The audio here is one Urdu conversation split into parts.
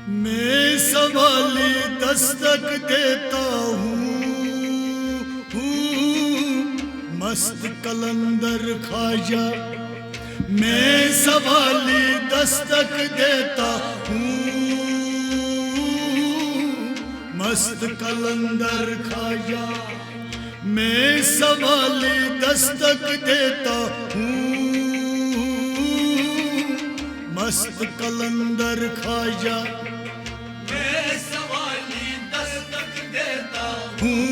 میں سوالی دستک دیتا ہوں مست کلندر خواجہ، میں سوالی دستک دیتا ہوں مست کلندر خواجہ، میں سوالی دستک دیتا ہوں مست کلندر خواجہ، میں سوالی دستک دیتا ہوں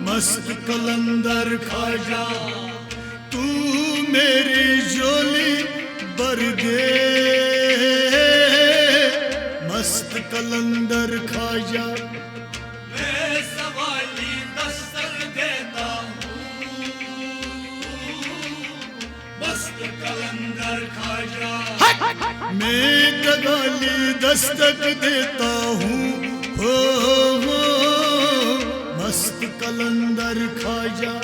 مست کلندر خواجہ، تو میری جھولی بھر دے مست کلندر خواجہ، میں سوالی دستک دیتا ہوں مست کلندر خواجہ، میں کگالی دستک دیتا ہوں ہو مست کلندر خواجہ،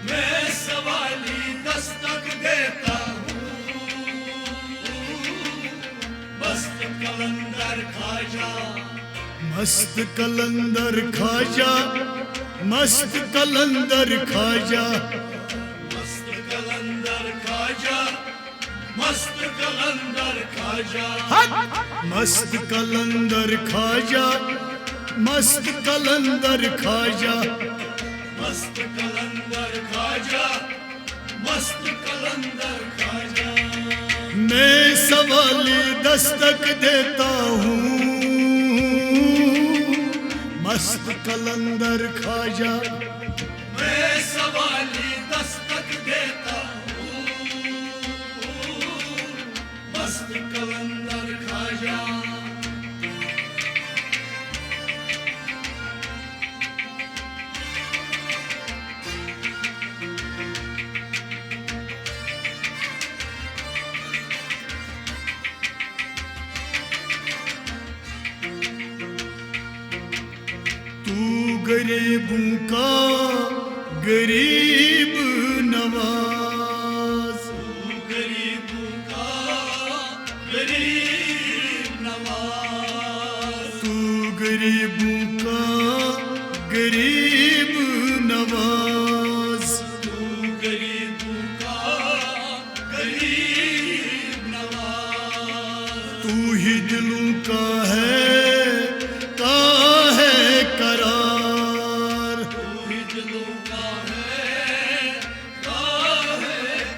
میں سوالی دستک دیتا ہوں مست کلندر خواجہ، مست کلندر خواجہ، مست کلندر خواجہ، مست کلندر خواجہ، مست کلندر خواجہ، مست کلندر خواجہ، مست کلندر خواجہ، مست کلندر خواجہ، مست کلندر خواجہ، میں سوالی دستک دیتا ہوں مست کلندر خواجہ، میں سوالی دستک دیتا ہوں مست کلندر خواجہ، تو غریبوں کا غریب نواز، غریبوں کا غریب نواز، تو غریبوں کا غریب نواز، تو غریبوں کا غریب نواز، تو ہی دلوں کا ہے قرار، تو ہی دلوں کا ہے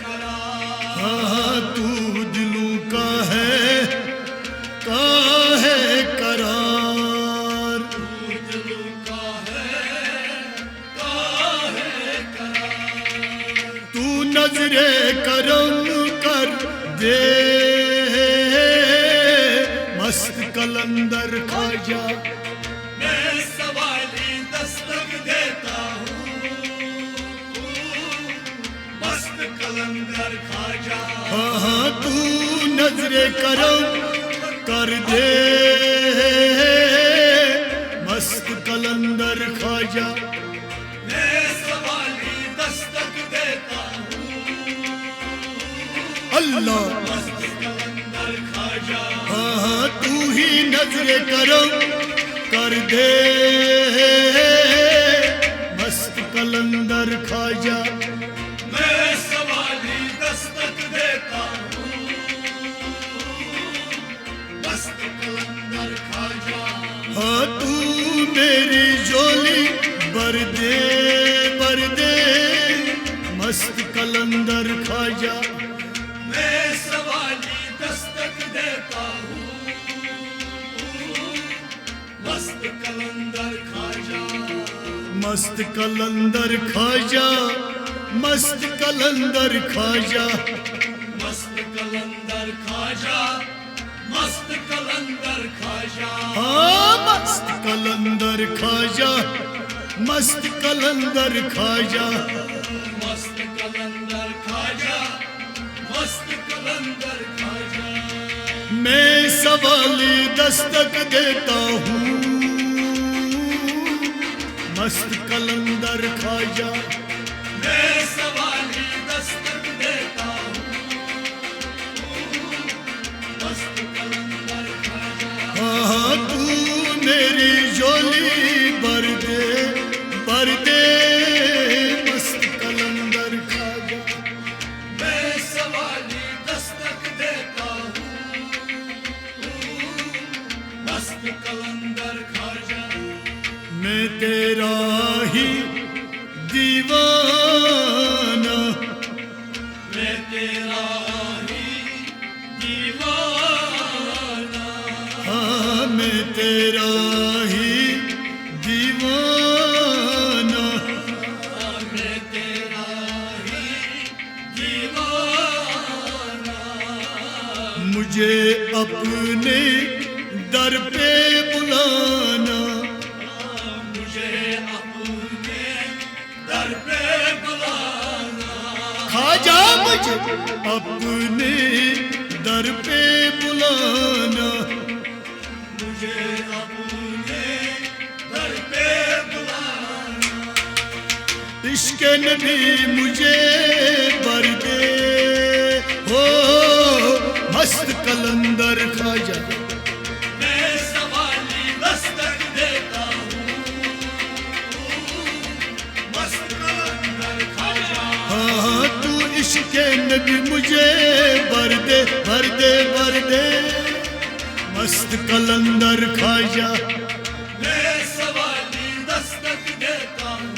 قرار، ہاں تو دلوں کا ہے قرار، تو دلوں کا ہے قرار، تو نظر کرم کر دے مست کلندر خواجہ، میں سوالی دستک دیتا ہوں مست کلندر خواجہ، ہاں تو نظر کرم کر دے مست کلندر خواجہ، میں سوالی دستک دیتا ہوں اللہ، مست کلندر خواجہ، ہاں تو ہی نظر کرم کر دے مست کلندر خواجہ، میں سوالی دستک دیتا ہوں مست کلندر خواجہ، ہاں تو میری جھولی بھر دے مست کلندر خواجہ، میں سوالی دستک دیتا ہوں مست کلندر خواجہ، مست کلندر خواجہ، مست کلندر خواجہ، مست کلندر خواجہ، مست کلندر خواجہ، ہاں مست کلندر خواجہ، مست کلندر خواجہ، مست کلندر خواجہ، مست کلندر خواجہ، میں سوالی دستک دیتا ہوں مست کلندر خواجہ، میں سوالی دستک دیتا ہوں بر دے مست قلندر خواجہ میں سوالی دستک دیتا ہوں مست قلندر خواجہ میں تیرا ہی دیوانہ میں تیرا ہی دیوانہ ہاں میں تیرا ہی دیوانہ میں تیرا ہی دیوانہ مجھے اپنے در پہ بلانا مجھے اپنے در پہ بلانا خواجہ مجھے اپنے در پہ بلانا مجھے اپنے در پہ بلانا عشق نبی مجھے بر دے ہو مست قلندر خواجہ میں سوالی دستک دیتا ہوں مست قلندر خواجہ ہاں تو عشق نبی مجھے بر دے بر دے بر دے مست قلندر خواجہ میں سوالی دستک دیتا ہوں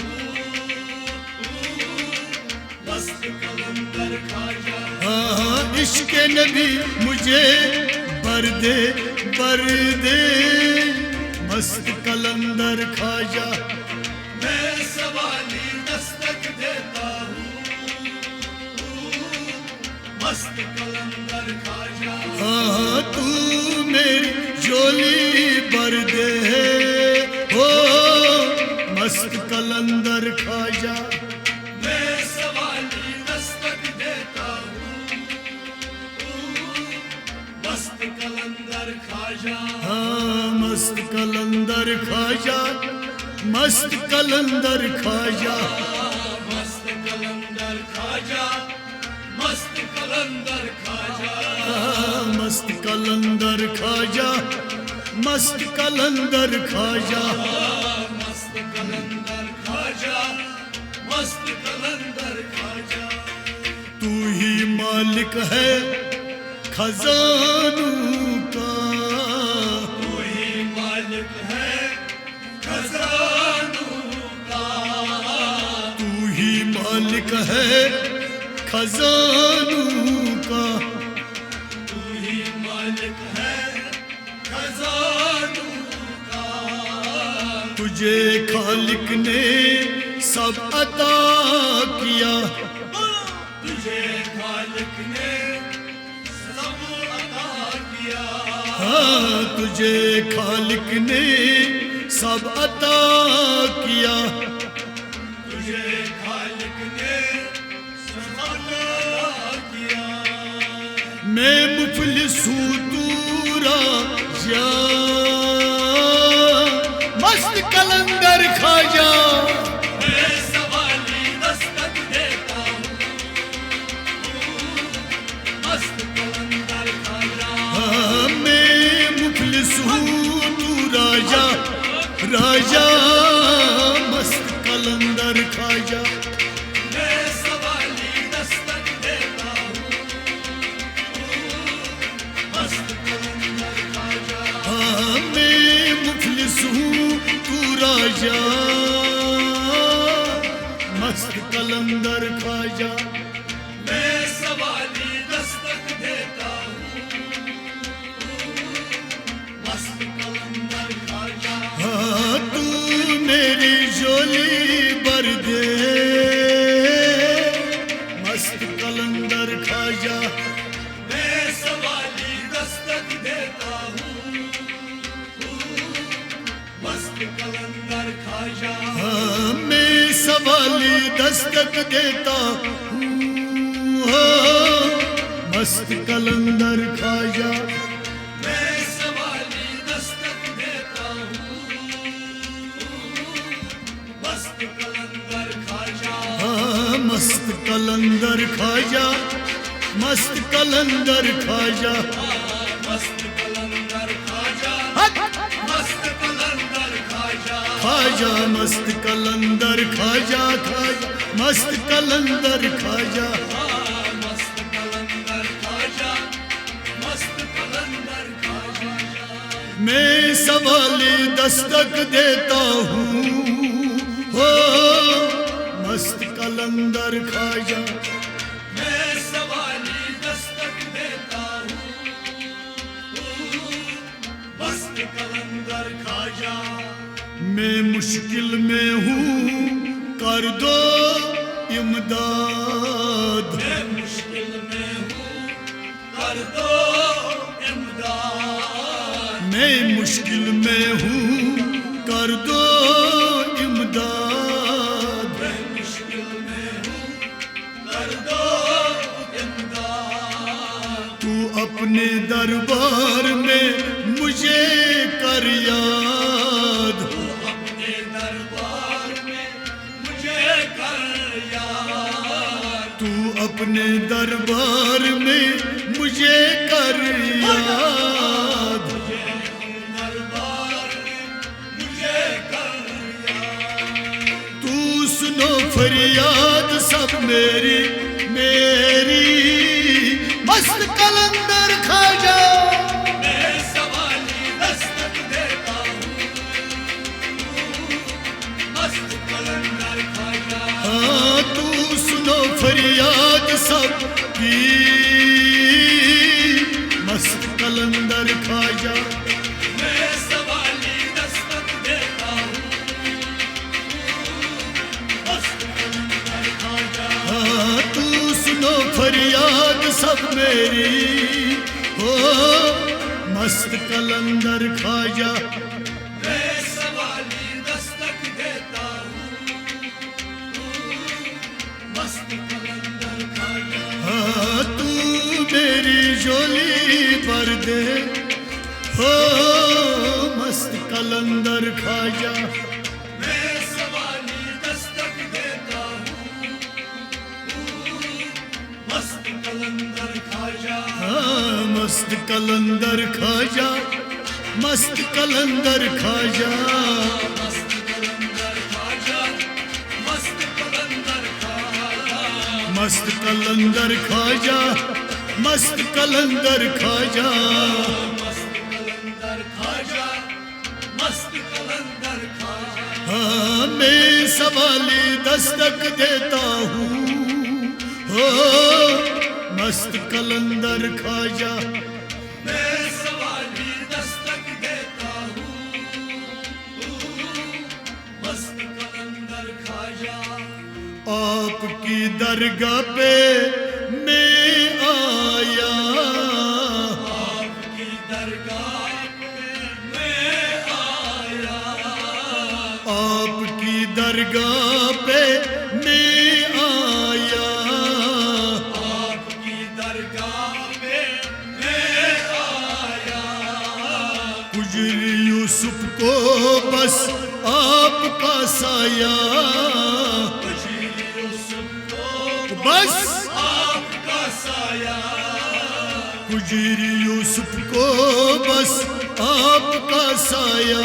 مست قلندر خواجہ ہاں عشق نبی مجھے بر دے مست قلندر خواجہ میں سوالی دستک دیتا ہوں مست قلندر خواجہ ہاں تو میری جولی بر دے ہو مست قلندر خواجہ میں سوالی دستک دیتا ہوں مست قلندر خواجہ ہاں مست قلندر خواجہ مست قلندر خواجہ مست قلندر خواجہ مست قلندر خواجہ مست قلندر خواجہ مست قلندر خواجہ مست قلندر خواجہ مست قلندر خواجہ تو ہی مالک ہے خزانوں کا تو ہی مالک ہے خزانوں کا تو ہی مالک ہے خزانوں کا تو ہی مالک ہے خزانوں کا تجھے خالق نے سب عطا کیا تجھے خالق نے سب عطا کیا ہاں تجھے خالق نے سب عطا کیا تجھے خالق نے سب عطا کیا میں مفلس ہوں تو راجا مست قلندر خواجہ میں سوالی دستک دیتا ہوں مست قلندر خواجہ ہاں میں مفلس ہوں تو راجا راجا مست قلندر خواجہ میں سوالی دستک دیتا ہوں مست قلندر خواجہ ہاں میں مفلس ہوں تو راجا مست قلندر خواجہ میں سوالی دستک دیتا ہوں مست قلندر خواجہ ہاں تو میری جولی بر دے مست قلندر خواجہ میں سوالی دستک دیتا ہوں مست قلندر خواجہ ہاں میں سوالی دستک دیتا ہوں ہاں، مست قلندر خواجہ میں سوالی دستک دیتا ہوں مست قلندر خواجہ ہاں مست قلندر خواجہ مست قلندر خواجہ مست قلندر خواجہ حق مست قلندر خواجہ خواجہ خواجہ مست کلندر خواجہ خواجہ مست کلندر خواجہ مست کلندر خواجہ مست کلندر خواجہ میں سوالی دستک دیتا ہوں ہو مست کلندر خواجہ میں سوالی دستک دیتا ہوں مست کلندر خواجہ میں مشکل میں ہوں کر دو امداد میں مشکل میں ہوں کر دو امداد میں مشکل میں ہوں کر دو امداد میں مشکل میں ہوں کر دو امداد تو اپنے دربار میں مجھے کر یاد اپنے دربار میں مجھے کر یاد تو اپنے دربار میں مجھے کر یاد دربار میں مجھے کر یاد تو سنو فریاد سب میری میری مست کلندر خواجہ میں سوالی دستک دیتا ہوں مست کلندر خواجہ ہاں تو سنو فریاد سب کی مست کلندر خواجہ میں سوالی دستک دیتا ہوں مست کلندر خواجہ ہاں تو سنو فریاد سب میری ہو مست کلندر خواجہ میں سوالی دستک دیتا ہوں مست کلندر خواجہ ہاں تو میری جولی بھر دے ہو مست کلندر خواجہ میں سوالی دستک دیتا ہوں مست کلندر خواجہ ہاں مست کلندر خواجہ مست کلندر خواجہ مست کلندر خواجہ مست کلندر خواجہ مست کلندر خواجہ مست کلندر خواجہ مست کلندر خواجہ مست کلندر خواجہ ہاں میں سوالی دستک دیتا ہوں ہو مست کلندر خواجہ میں سوالی دستک دیتا ہوں مست کلندر خواجہ آپ کی درگاہ پہ میں آیا آپ کی درگاہ میں آیا آپ کی درگاہ پہ میں آیا آپ کی درگاہ میں آیا گجر یوسف کو بس آپ کا سایہ بشیر یوسف کو بس آپ کا سایہ گجر یوسف کو بس آپ کا سایہ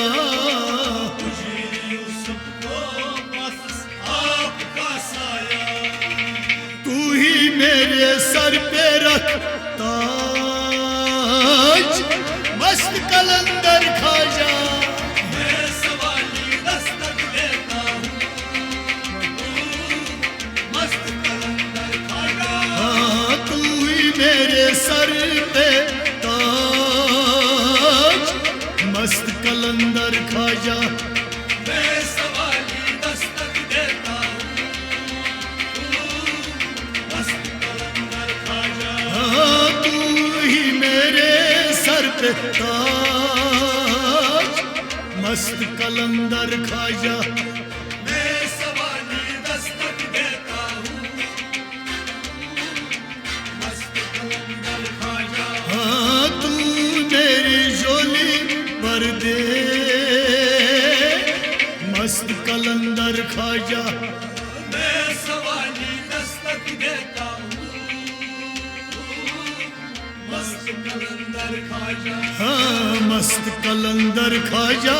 بشیر یوسف کو بس آپ کا سایہ تو ہی میرے سر پہ رکھ تاج مست کلندر خواجہ میں سوالی دستک دیتا ہوں مست کلندر خواجہ ہاں تو ہی میرے سر پہ تاج مست کلندر خواجہ میں سوالی دستک دیتا ہوں مست کلندر خواجہ ہاں تو ہی میرے سر پہ تاج مست کلندر خواجہ میں سوالی دستک دیتا ہوں مست کلندر خواجہ ہاں تو میری جولی بھر دے مست کلندر خواجہ میں سوالی دستک دیتا ہوں مست کلندر خواجہ ہاں مست کلندر خواجہ